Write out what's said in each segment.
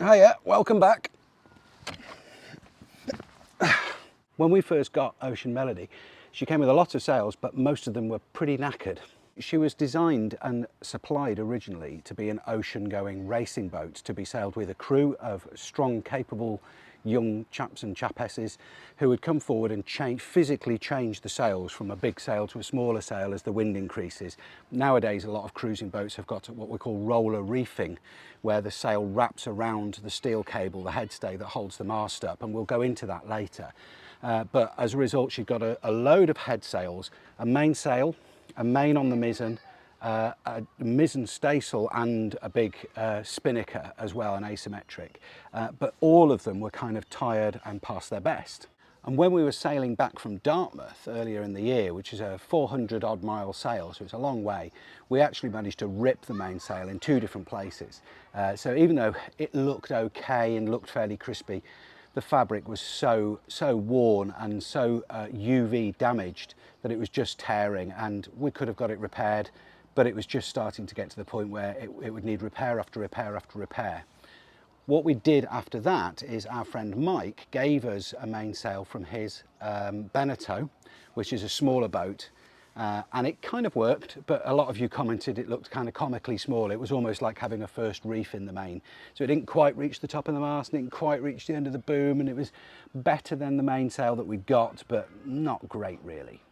Hiya, welcome back. When we first got Ocean Melody, she came with a lot of sails, but most of them were pretty knackered. She was designed and supplied originally to be an ocean-going racing boat to be sailed with a crew of strong, capable young chaps and chapesses who would come forward and physically change the sails from a big sail to a smaller sail as the wind increases. Nowadays, a lot of cruising boats have got what we call roller reefing, where the sail wraps around the steel cable, the headstay that holds the mast up, and we'll go into that later. But as a result, she's got a load of head sails, a mainsail, a main on the mizzen, a mizzen staysail and a big spinnaker as well, an asymmetric. But all of them were kind of tired and past their best. And when we were sailing back from Dartmouth earlier in the year, which is a 400 odd mile sail, so it's a long way, we actually managed to rip the mainsail in 2 different places. So even though it looked okay and looked fairly crispy, the fabric was so worn and so UV damaged that it was just tearing, and we could have got it repaired, but it was just starting to get to the point where it would need repair after repair after repair. What we did after that is our friend Mike gave us a mainsail from his Beneteau, which is a smaller boat, and it kind of worked, but a lot of you commented it looked kind of comically small. It was almost like having a first reef in the main. So it didn't quite reach the top of the mast, and it didn't quite reach the end of the boom, and it was better than the mainsail that we got, but not great really.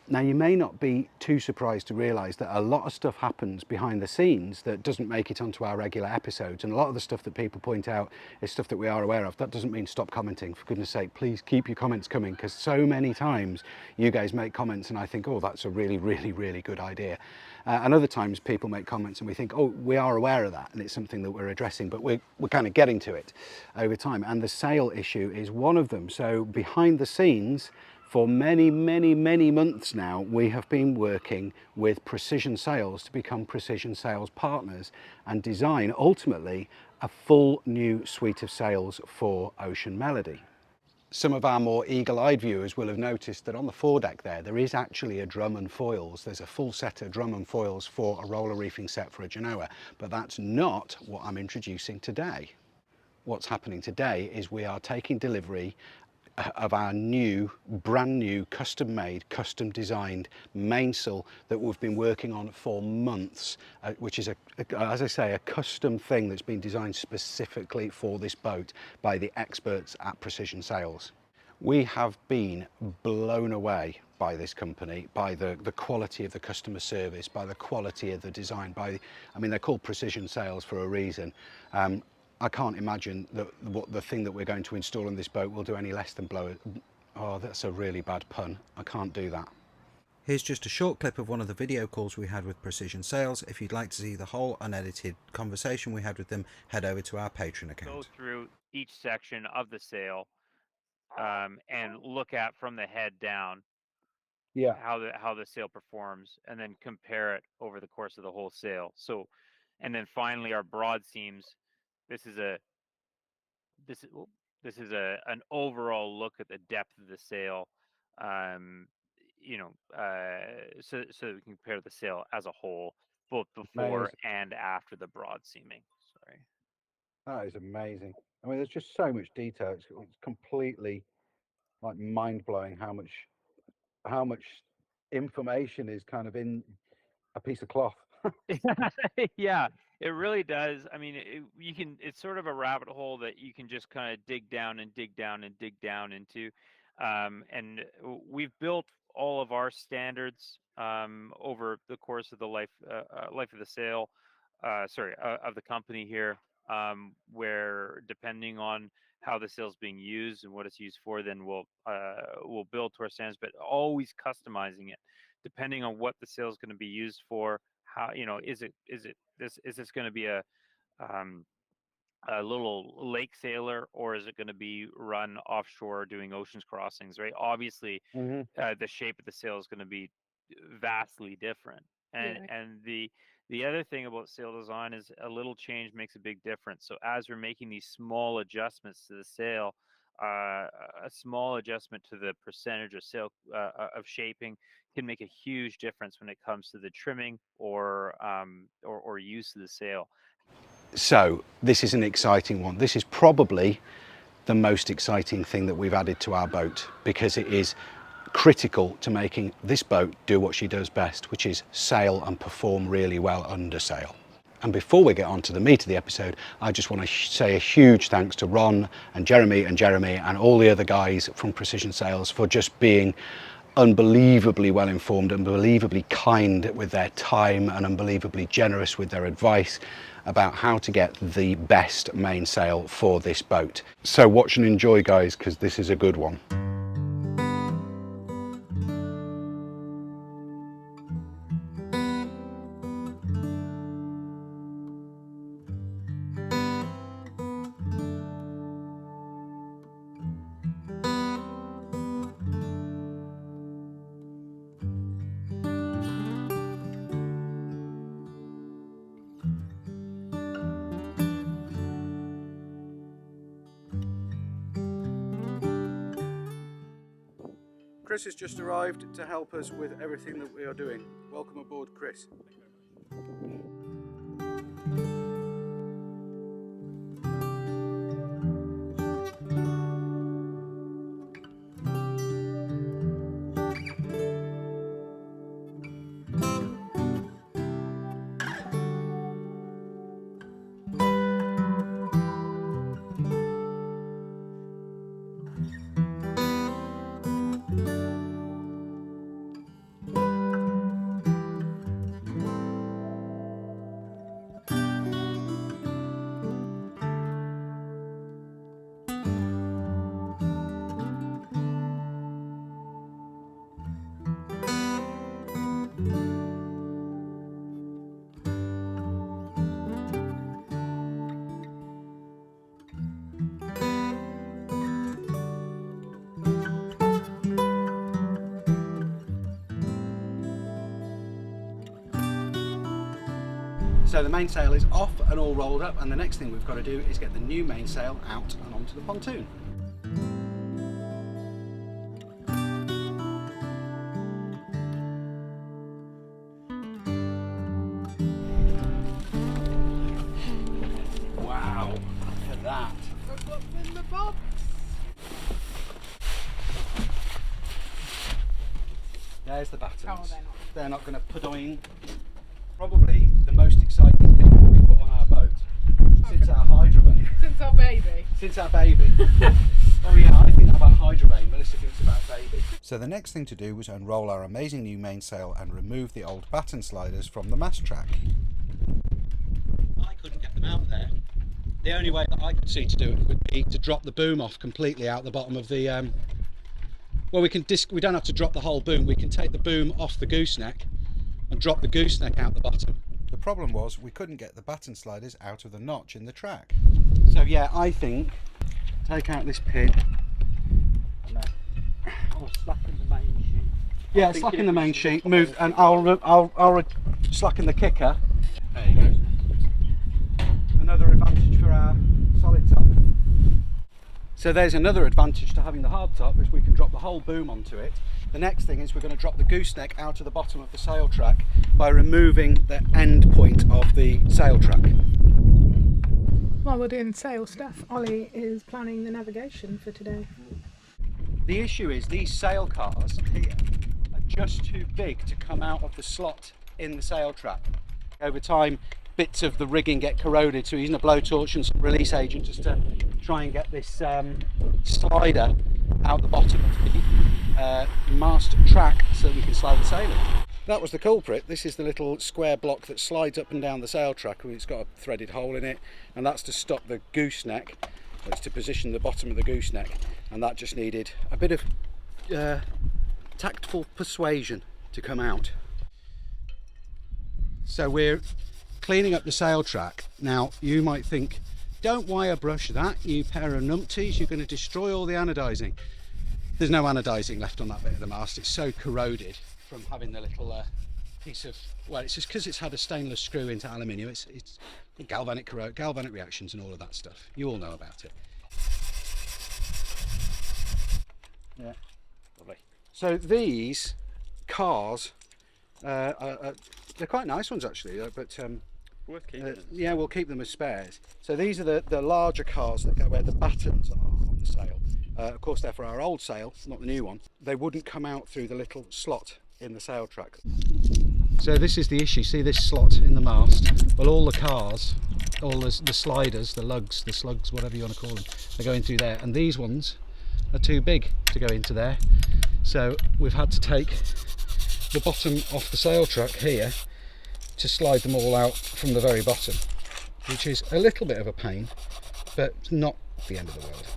Now, you may not be too surprised to realise that a lot of stuff happens behind the scenes that doesn't make it onto our regular episodes, and a lot of the stuff that people point out is stuff that we are aware of. That doesn't mean stop commenting. For goodness sake, please keep your comments coming, because so many times you guys make comments and I think, oh, that's a really, really, really good idea. And other times people make comments and we think, oh, we are aware of that and it's something that we're addressing, but we're kind of getting to it over time. And the sail issue is one of them. So behind the scenes, for many, many, many months now, we have been working with Precision Sails to become Precision Sails partners and design, ultimately, a full new suite of sails for Ocean Melody. Some of our more eagle-eyed viewers will have noticed that on the foredeck there is actually a drum and foils. There's a full set of drum and foils for a roller reefing set for a Genoa, but that's not what I'm introducing today. What's happening today is we are taking delivery of our brand new, custom made, custom designed mainsail that we've been working on for months, which is, as I say, a custom thing that's been designed specifically for this boat by the experts at Precision Sails. We have been blown away by this company, by the quality of the customer service, by the quality of the design, I mean, they're called Precision Sails for a reason. I can't imagine that the thing that we're going to install on this boat will do any less than blow it. Oh, that's a really bad pun. I can't do that. Here's just a short clip of one of the video calls we had with Precision Sails. If you'd like to see the whole unedited conversation we had with them, head over to our Patreon account. Go through each section of the sail and look at from the head down how the sail performs, and then compare it over the course of the whole sail. So, and then finally our broad seams. This is an overall look at the depth of the sail, so we can compare the sail as a whole, both before and after the broad seaming. Sorry. That is amazing. I mean, there's just so much detail. It's completely like mind-blowing how much information is kind of in a piece of cloth. Yeah, it really does. I mean, it's sort of a rabbit hole that you can just kind of dig down and dig down and dig down into. And we've built all of our standards over the course of the life of the sail, of the company here, where depending on how the sail's being used and what it's used for, then we'll build to our standards, but always customizing it depending on what the sail is going to be used for. How, is this going to be a little lake sailor, or is it going to be run offshore doing oceans crossings, right? Obviously, the shape of the sail is going to be vastly different. And the other thing about sail design is a little change makes a big difference. So as we're making these small adjustments to the sail, a small adjustment to the percentage of sail of shaping can make a huge difference when it comes to the trimming or use of the sail. So this is an exciting one. This is probably the most exciting thing that we've added to our boat, because it is critical to making this boat do what she does best, which is sail and perform really well under sail. And before we get on to the meat of the episode, I just want to say a huge thanks to Ron and Jeremy and all the other guys from Precision Sails for just being unbelievably well informed, unbelievably kind with their time, and unbelievably generous with their advice about how to get the best mainsail for this boat. So watch and enjoy, guys, because this is a good one. Chris has just arrived to help us with everything that we are doing. Welcome aboard, Chris. So the mainsail is off and all rolled up, and the next thing we've got to do is get the new mainsail out and onto the pontoon. Wow, look at that. Look what's in the box. There's the battens. Oh, they're not. They're not going to pudoing. Probably the most exciting thing we've put on our boat since our Hydrovane. Since our baby. Since our baby. Oh yeah, I think about Hydrovane, Melissa thinks about baby. So the next thing to do was unroll our amazing new mainsail and remove the old batten sliders from the mast track. I couldn't get them out there. The only way that I could see to do it would be to drop the boom off completely out the bottom of the well, we don't have to drop the whole boom, we can take the boom off the gooseneck and drop the gooseneck out the bottom. The problem was we couldn't get the batten sliders out of the notch in the track. So yeah, I think take out this pin. I'll slacken the main sheet. Yeah, slacken the main sheet, move, and I'll slacken the kicker. There you go. Another advantage for our solid top. So there's another advantage to having the hard top, is we can drop the whole boom onto it. The next thing is we're going to drop the gooseneck out of the bottom of the sail track by removing the end point of the sail track. While we're doing sail stuff, Ollie is planning the navigation for today. The issue is these sail cars here are just too big to come out of the slot in the sail track. Over time, bits of the rigging get corroded, so using a blowtorch and some release agent just to try and get this slider out the bottom of the mast track so we can slide the sail in. That was the culprit. This is the little square block that slides up and down the sail track. It's got a threaded hole in it, and that's to stop the gooseneck. It's to position the bottom of the gooseneck, and that just needed a bit of tactful persuasion to come out. So we're cleaning up the sail track. Now you might think, don't wire brush that, you pair of numpties, you're going to destroy all the anodizing. There's no anodizing left on that bit of the mast. It's so corroded from having the little piece of, well, it's just because it's had a stainless screw into aluminium. It's galvanic reactions and all of that stuff. You all know about it. Yeah. Lovely. So these cars, they're quite nice ones actually, but Worth keeping. yeah, we'll keep them as spares. So these are the larger cars that go where the battens are on the sail. Of course, they're for our old sail, not the new one. They wouldn't come out through the little slot in the sail track. So this is the issue. See this slot in the mast? Well, all the cars, all the sliders, the lugs, the slugs, whatever you want to call them, they're going through there. And these ones are too big to go into there. So we've had to take the bottom off the sail track here to slide them all out from the very bottom, which is a little bit of a pain, but not the end of the world.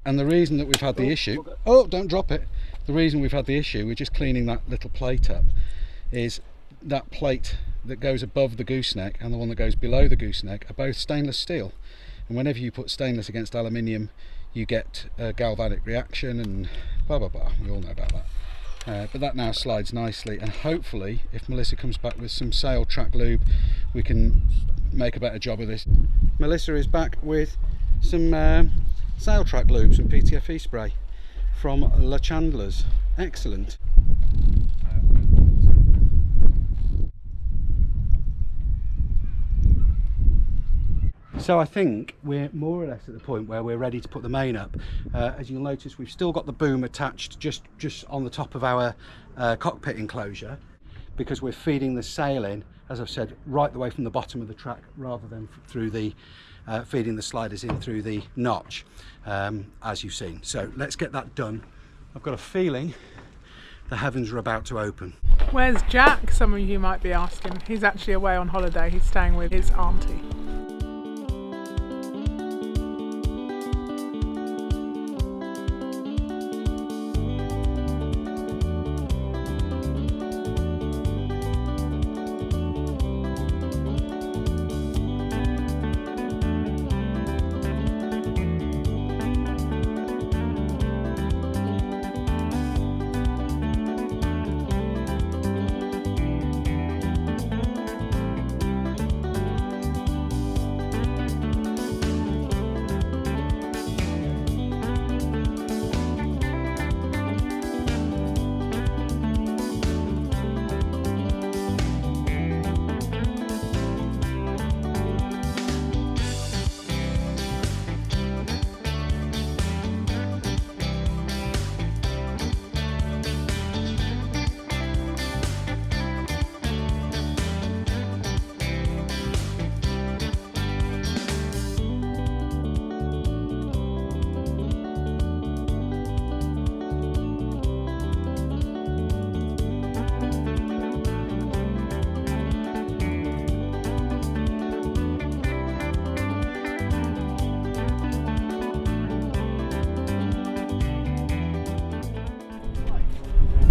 And the reason that we've had the issue, oh, don't drop it. The reason we've had the issue, we're just cleaning that little plate up, is that plate that goes above the gooseneck and the one that goes below the gooseneck are both stainless steel. And whenever you put stainless against aluminium, you get a galvanic reaction and blah, blah, blah. We all know about that. But that now slides nicely, and hopefully if Melissa comes back with some sail track lube, we can make a better job of this. Melissa is back with some sail track lube, some PTFE spray from Le Chandler's. Excellent. So I think we're more or less at the point where we're ready to put the main up. As you'll notice, we've still got the boom attached just on the top of our cockpit enclosure, because we're feeding the sail in, as I've said, right the way from the bottom of the track, rather than through the feeding the sliders in through the notch, as you've seen. So let's get that done. I've got a feeling the heavens are about to open. Where's Jack? Some of you might be asking. He's actually away on holiday. He's staying with his auntie.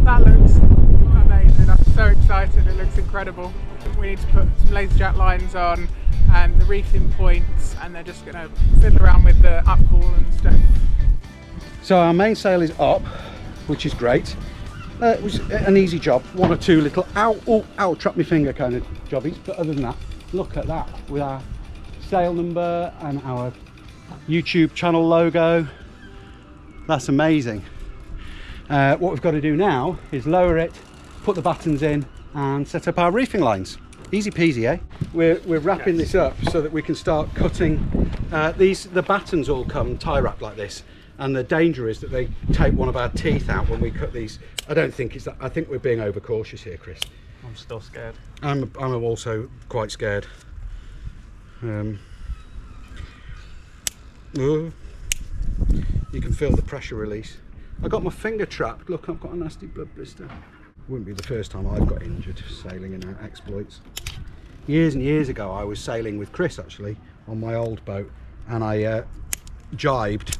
That looks amazing. I'm so excited. It looks incredible. We need to put some laser jack lines on and the reefing points, and they're just going to fiddle around with the uphaul and stuff. So our mainsail is up, which is great. It was an easy job, one or two little ow, trap my finger kind of jobbies, but other than that, look at that, with our sail number and our YouTube channel logo. That's amazing. What we've got to do now is lower it, put the battens in and set up our reefing lines. Easy peasy, eh? We're wrapping this up so that we can start cutting. The battens all come tie wrapped like this, and the danger is that they take one of our teeth out when we cut these. I don't think it's that. I think we're being overcautious here, Chris. I'm still scared. I'm also quite scared. You can feel the pressure release. I got my finger trapped. Look, I've got a nasty blood blister. Wouldn't be the first time I've got injured sailing in our exploits. Years and years ago, I was sailing with Chris actually on my old boat, and I jibed.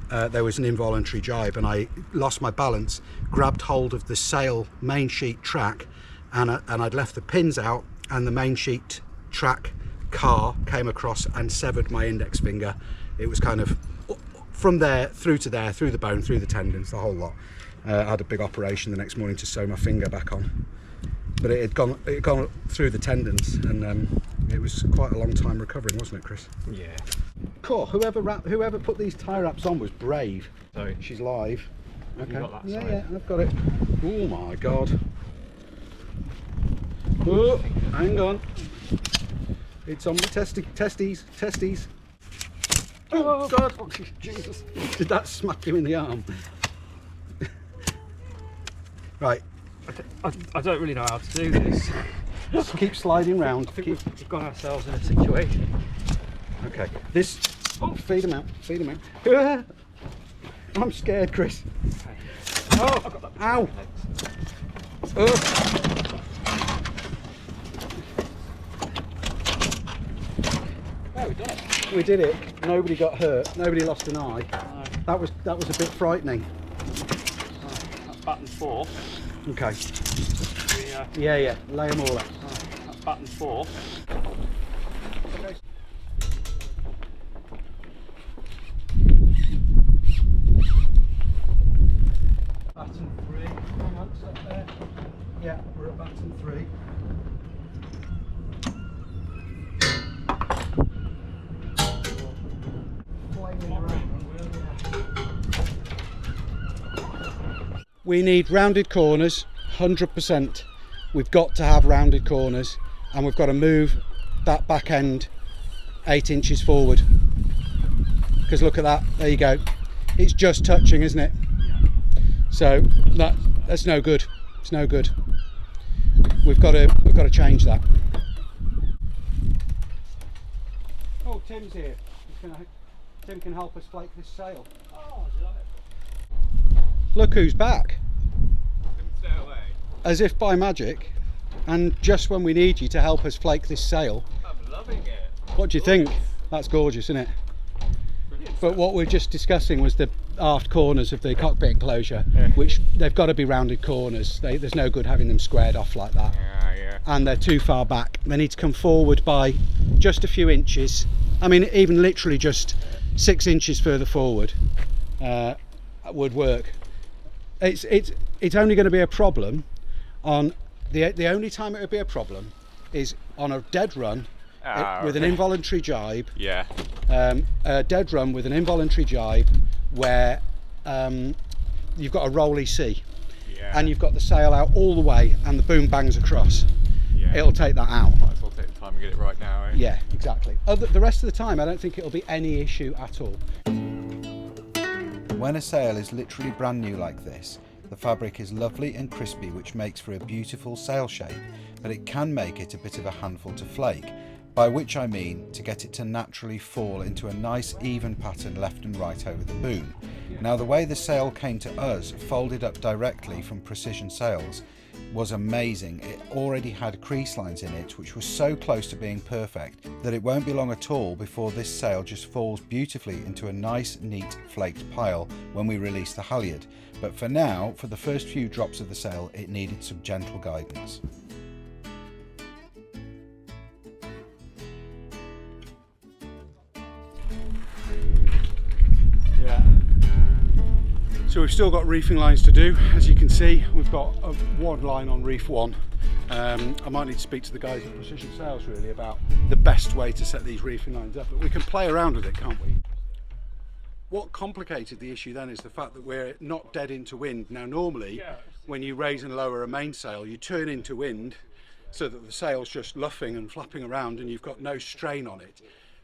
There was an involuntary jibe, and I lost my balance, grabbed hold of the sail main sheet track, and I'd left the pins out, and the main sheet track car came across and severed my index finger. It was kind of from there through to there, through the bone, through the tendons, the whole lot. I had a big operation the next morning to sew my finger back on, but it had gone through the tendons, and it was quite a long time recovering, wasn't it, Chris? Yeah. Cool. Whoever put these tie wraps on was brave. Sorry. She's live. Okay. You got that Yeah, side. yeah, I've got it. Oh my God. Oh, hang on. It's on the testes. Oh God, oh, Jesus. Did that smack you in the arm? Right. I don't really know how to do this. Just keep sliding round. I think we've got ourselves in a situation. Okay. This. Oh, feed him out. Feed him out. I'm scared, Chris. Okay. Oh, I've got that. ow. Oh, we've done it. We did it. Nobody got hurt. Nobody lost an eye. No. That was a bit frightening. That's button 4. Okay. We, Yeah. Lay them all out. that's button 4. Button 3. Hang on, it's up there. Yeah, we're at button 3. We need rounded corners, 100%. We've got to have rounded corners, and we've got to move that back end 8 inches forward. Because look at that, there you go. It's just touching, isn't it? So that's no good. It's no good. We've got to change that. Oh, Tim's here. Tim can help us flake this sail. Oh, is that it? Look who's back. Stay away. As if by magic, and just when we need you to help us flake this sail. I'm loving it. What do you think? That's gorgeous, isn't it? Brilliant. But what we're just discussing was the aft corners of the cockpit enclosure, which they've got to be rounded corners. There's no good having them squared off like that. Yeah. And they're too far back. They need to come forward by just a few inches. I mean, even literally just 6 inches further forward would work. It's only going to be a problem on the only time it would be a problem is on a dead run with an involuntary jibe. Yeah. A dead run with an involuntary jibe where you've got a rolly sea. Yeah. And you've got the sail out all the way and the boom bangs across. Yeah. It'll take that out. Might as well take the time and get it right now, eh? Yeah, exactly. The rest of the time I don't think it'll be any issue at all. When a sail is literally brand new like this, the fabric is lovely and crispy, which makes for a beautiful sail shape, but it can make it a bit of a handful to flake, by which I mean to get it to naturally fall into a nice even pattern left and right over the boom. Now the way the sail came to us, folded up directly from Precision Sails, was amazing. It already had crease lines in it, which was so close to being perfect that it won't be long at all before this sail just falls beautifully into a nice, neat, flaked pile when we release the halyard. But for now, for the first few drops of the sail, it needed some gentle guidance. Yeah. So we've still got reefing lines to do. As you can see, we've got one line on reef 1. I might need to speak to the guys at Precision Sails really about the best way to set these reefing lines up, but we can play around with it, can't we? What complicated the issue then is the fact that we're not dead into wind. Now normally when you raise and lower a mainsail, you turn into wind so that the sail's just luffing and flapping around and you've got no strain on it.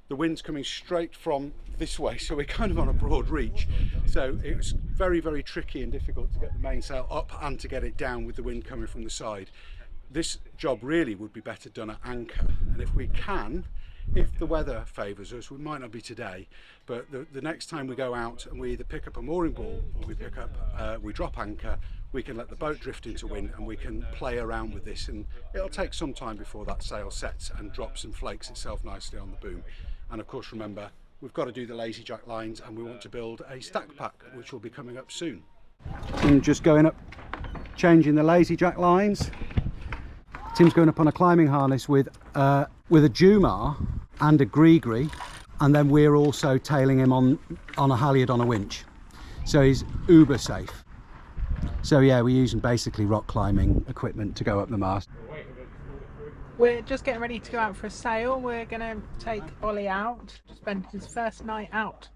The wind's coming straight from this way, so we're kind of on a broad reach. So it's very, very tricky and difficult to get the mainsail up and to get it down with the wind coming from the side. This job really would be better done at anchor, and if we can, if the weather favours us, we might not be today, but the next time we go out and we either pick up a mooring ball or we drop anchor, we can let the boat drift into wind and we can play around with this, and it'll take some time before that sail sets and drops and flakes itself nicely on the boom. And of course remember, we've got to do the lazy jack lines and we want to build a stack pack, which will be coming up soon. And just going up, changing the lazy jack lines. Tim's going up on a climbing harness with a Jumar and a Gree, and then we're also tailing him on a halyard on a winch. So he's uber safe. So yeah, we're using basically rock climbing equipment to go up the mast. We're just getting ready to go out for a sail. We're going to take Ollie out to spend his first night out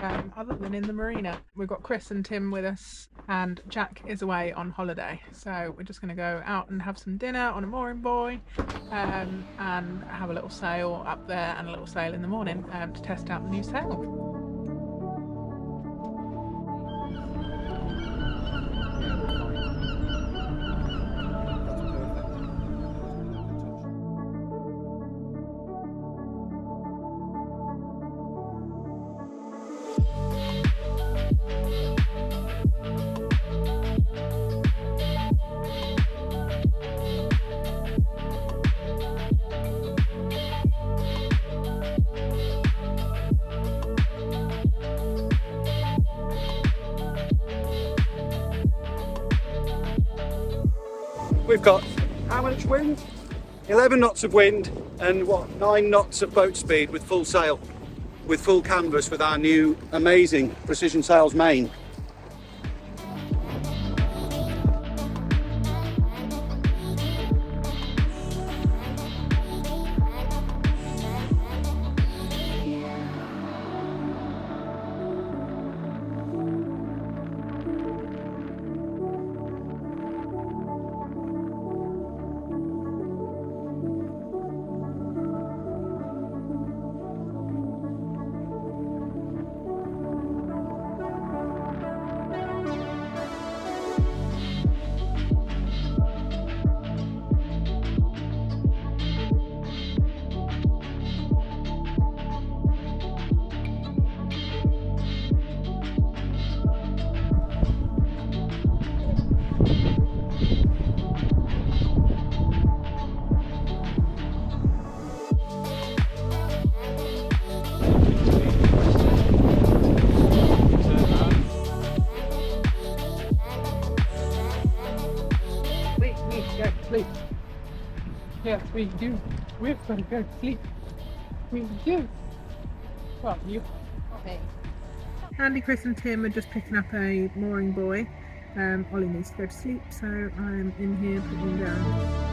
other than in the marina. We've got Chris and Tim with us, and Jack is away on holiday, so we're just going to go out and have some dinner on a mooring buoy, and have a little sail up there and a little sail in the morning to test out the new sail. We've got how much wind? 11 knots of wind and 9 knots of boat speed with full sail, with full canvas with our new amazing Precision Sails main. Sleep. Yes, we do. We're going to go to sleep. We do. Well, you. Okay. Andy, Chris and Tim are just picking up a mooring buoy. Ollie needs to go to sleep, so I'm in here putting him down.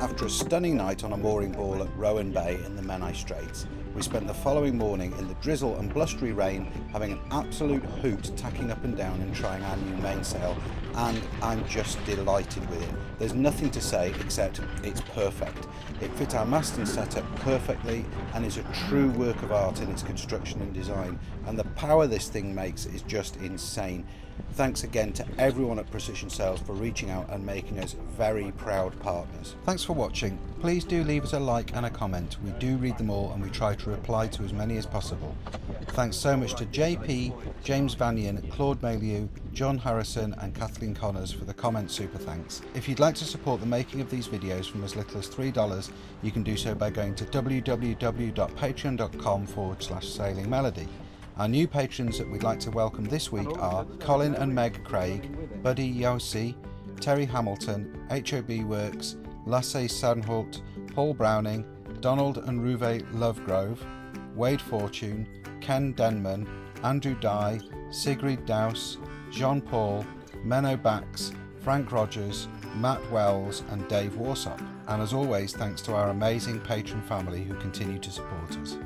After a stunning night on a mooring ball at Rowan Bay in the Menai Straits, we spent the following morning in the drizzle and blustery rain having an absolute hoot tacking up and down and trying our new mainsail, and I'm just delighted with it. There's nothing to say except it's perfect. It fit our mast and setup perfectly and is a true work of art in its construction and design, and the power this thing makes is just insane. Thanks again to everyone at Precision Sails for reaching out and making us very proud partners. Thanks for watching. Please do leave us a like and a comment. We do read them all and we try to reply to as many as possible. Thanks so much to JP, James Vanian, Claude Maylieu, John Harrison and Kathleen Connors for the comment super thanks. If you'd like to support the making of these videos from as little as $3, you can do so by going to www.patreon.com/sailingmelody. Our new patrons that we'd like to welcome this week are Colin and Meg Craig, Buddy Yossi, Terry Hamilton, HOB Works, Lasse Sandholt, Paul Browning, Donald and Ruve Lovegrove, Wade Fortune, Ken Denman, Andrew Dye, Sigrid Douse, Jean Paul, Menno Bax, Frank Rogers, Matt Wells and Dave Warsop. And as always, thanks to our amazing patron family who continue to support us.